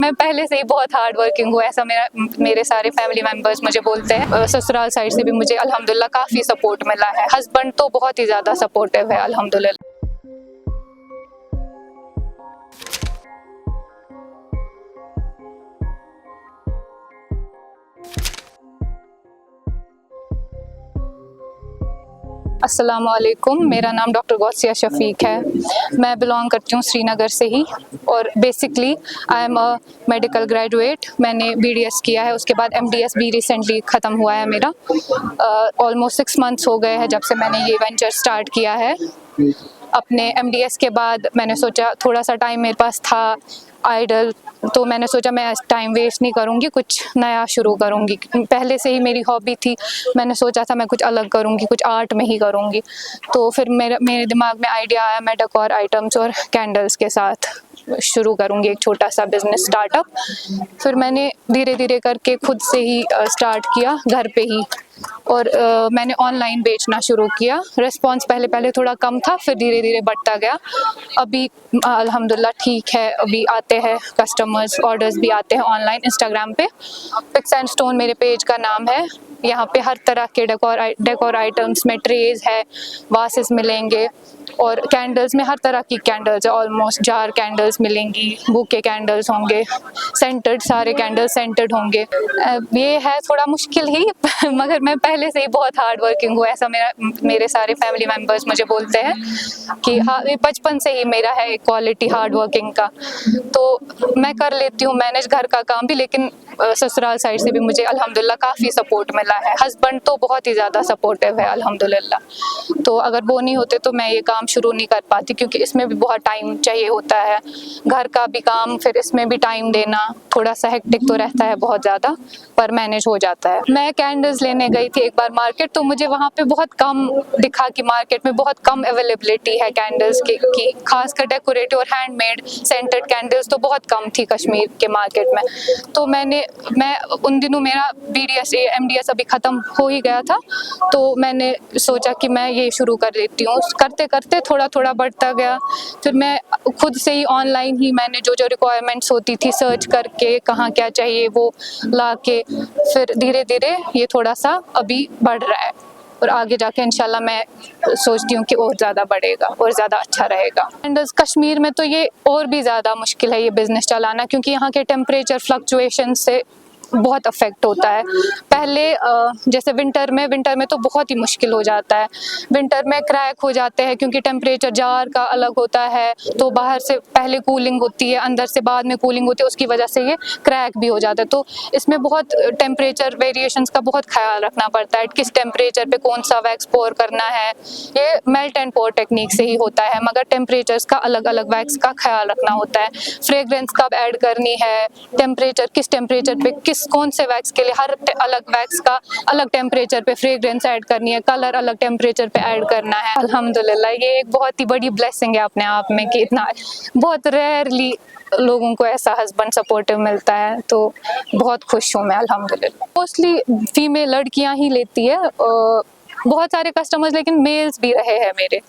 मैं पहले से ही बहुत हार्ड वर्किंग हूँ, ऐसा मेरे सारे फैमिली मेम्बर्स मुझे बोलते हैं। ससुराल साइड से भी मुझे अल्हम्दुलिल्लाह काफ़ी सपोर्ट मिला है। हस्बैंड तो बहुत ही ज़्यादा सपोर्टिव है अल्हम्दुलिल्लाह। अस्सलामु अलैकुम, मेरा नाम डॉक्टर गौसिया शफीक है। मैं बिलोंग करती हूँ श्रीनगर से ही और basically I am a medical graduate. मैंने BDS किया है, उसके बाद MDS भी रिसेंटली ख़त्म हुआ है मेरा। ऑलमोस्ट 6 मंथ्स हो गए हैं जब से मैंने ये वेंचर स्टार्ट किया है। अपने MDS के बाद मैंने सोचा थोड़ा सा टाइम मेरे पास था आइडल, तो मैंने सोचा मैं टाइम वेस्ट नहीं करूँगी, कुछ नया शुरू करूँगी। पहले से ही मेरी हॉबी थी, मैंने सोचा था मैं कुछ अलग करूँगी, कुछ आर्ट में ही करूँगी। तो फिर मेरे दिमाग में आइडिया आया मैं डेकोर आइटम्स और कैंडल्स के साथ शुरू करूँगी एक छोटा सा बिजनेस स्टार्टअप। फिर मैंने धीरे धीरे करके खुद से ही स्टार्ट किया घर पे ही, और मैंने ऑनलाइन बेचना शुरू किया। रिस्पॉन्स पहले थोड़ा कम था, फिर धीरे धीरे बढ़ता गया। अभी अल्हम्दुलिल्लाह ठीक है, अभी आते हैं कस्टमर्स, ऑर्डर्स भी आते हैं ऑनलाइन। इंस्टाग्राम पे पिक्स एंड स्टोन मेरे पेज का नाम है। यहाँ पे हर तरह के डेकोर आइटम्स में ट्रेज है, वासेस मिलेंगे, और कैंडल्स में हर तरह की कैंडल्स है। ऑलमोस्ट जार कैंडल्स मिलेंगी, बुके कैंडल्स होंगे, सेंटेड, सारे कैंडल्स सेंटेड होंगे। ये है थोड़ा मुश्किल ही मगर मैं पहले से ही बहुत हार्ड वर्किंग हूँ, ऐसा मेरे सारे फैमिली मेम्बर्स मुझे बोलते हैं कि हाँ, बचपन से ही मेरा है क्वालिटी हार्ड वर्किंग का। तो मैं कर लेती हूँ मैनेज घर का काम भी, लेकिन ससुराल साइड से भी मुझे अल्हम्दुलिल्लाह काफ़ी सपोर्ट मिला है। हस्बैंड तो बहुत ही ज़्यादा सपोर्टिव है अल्हम्दुलिल्लाह। तो अगर वो नहीं होते तो मैं ये काम शुरू नहीं कर पाती, क्योंकि इसमें भी बहुत टाइम चाहिए होता है, घर का भी काम, फिर इसमें भी टाइम देना, थोड़ा सा हेक्टिक तो रहता है बहुत ज़्यादा, पर मैनेज हो जाता है। मैं कैंडल्स लेने गई थी एक बार मार्केट, तो मुझे वहाँ पे बहुत कम दिखा कि मार्केट में बहुत कम अवेलेबिलिटी है कैंडल्स की, खासकर डेकोरेटिव और हैंडमेड सेंटेड कैंडल्स तो बहुत कम थी कश्मीर के मार्केट में। तो मैं उन दिनों मेरा BDS MDS अभी ख़त्म हो ही गया था, तो मैंने सोचा कि मैं ये शुरू कर देती हूँ। करते करते थोड़ा थोड़ा बढ़ता गया। फिर मैं खुद से ही ऑनलाइन ही मैंने जो रिक्वायरमेंट्स होती थी सर्च करके, कहाँ क्या चाहिए वो ला के, फिर धीरे धीरे ये थोड़ा सा अभी बढ़ रहा है, और आगे जाके इंशाल्लाह मैं सोचती हूँ कि और ज़्यादा बढ़ेगा और ज़्यादा अच्छा रहेगा। एंड कश्मीर में तो ये और भी ज़्यादा मुश्किल है ये बिज़नेस चलाना, क्योंकि यहाँ के टेम्परेचर फ्लक्चुएशन से बहुत अफेक्ट होता है। पहले जैसे विंटर में तो बहुत ही मुश्किल हो जाता है। विंटर में क्रैक हो जाते हैं, क्योंकि टेम्परेचर जार का अलग होता है, तो बाहर से पहले कूलिंग होती है, अंदर से बाद में कूलिंग होती है, उसकी वजह से ये क्रैक भी हो जाता है। तो इसमें बहुत टेम्परेचर वेरिएशंस का बहुत ख्याल रखना पड़ता है, किस टेम्परेचर पे कौन सा वैक्स पोर करना है। ये मेल्ट एंड पोर टेक्निक से ही होता है, मगर टेम्परेचर्स का अलग अलग वैक्स का ख्याल रखना होता है। फ्रेग्रेंस कब ऐड करनी है, टेम्परेचर किस टेम्परेचर पे कौन से वैक्स के लिए, हर अलग वैक्स का अलग टेम्परेचर पे फ्रेग्रेंस ऐड करनी है, कलर अलग टेम्परेचर पे ऐड करना है। अल्हम्दुलिल्लाह ये एक बहुत ही बड़ी ब्लेसिंग है अपने आप में, कि इतना बहुत रेयरली लोगों को ऐसा हस्बैंड सपोर्टिव मिलता है, तो बहुत खुश हूँ मैं अल्हम्दुलिल्लाह। मोस्टली फीमेल लड़कियाँ ही लेती है, बहुत सारे कस्टमर्स लेकिन मेल्स भी रहे हैं मेरे।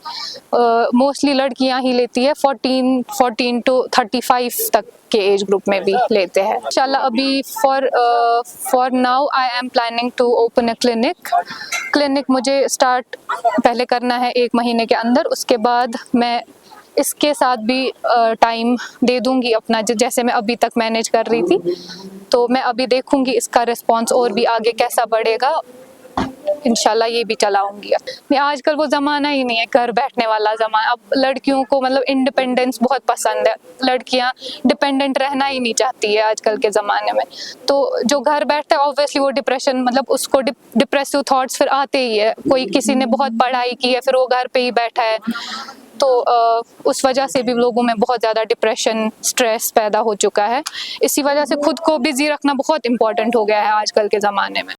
मोस्टली लड़कियां ही लेती है, 14 to 35 तक के एज ग्रुप में भी लेते हैं। इंशाल्लाह अभी for now I am planning to open a clinic मुझे स्टार्ट पहले करना है 1 महीने के अंदर। उसके बाद मैं इसके साथ भी टाइम दे दूंगी अपना, जैसे मैं अभी तक मैनेज कर रही थी। तो मैं अभी देखूंगी इसका रिस्पॉन्स और भी आगे कैसा बढ़ेगा, इंशाल्लाह ये भी चलाऊंगी। आजकल वो ज़माना ही नहीं है घर बैठने वाला ज़माना। अब लड़कियों को मतलब इंडिपेंडेंस बहुत पसंद है, लड़कियां डिपेंडेंट रहना ही नहीं चाहती है आजकल के ज़माने में। तो जो घर बैठता है ऑब्वियसली वो डिप्रेशन, मतलब उसको डिप्रेसिव थॉट्स फिर आते ही है। कोई किसी ने बहुत पढ़ाई की है, फिर वो घर पे ही बैठा है, तो उस वजह से भी लोगों में बहुत ज़्यादा डिप्रेशन, स्ट्रेस पैदा हो चुका है। इसी वजह से खुद को बिजी रखना बहुत इम्पोर्टेंट हो गया है आजकल के ज़माने में।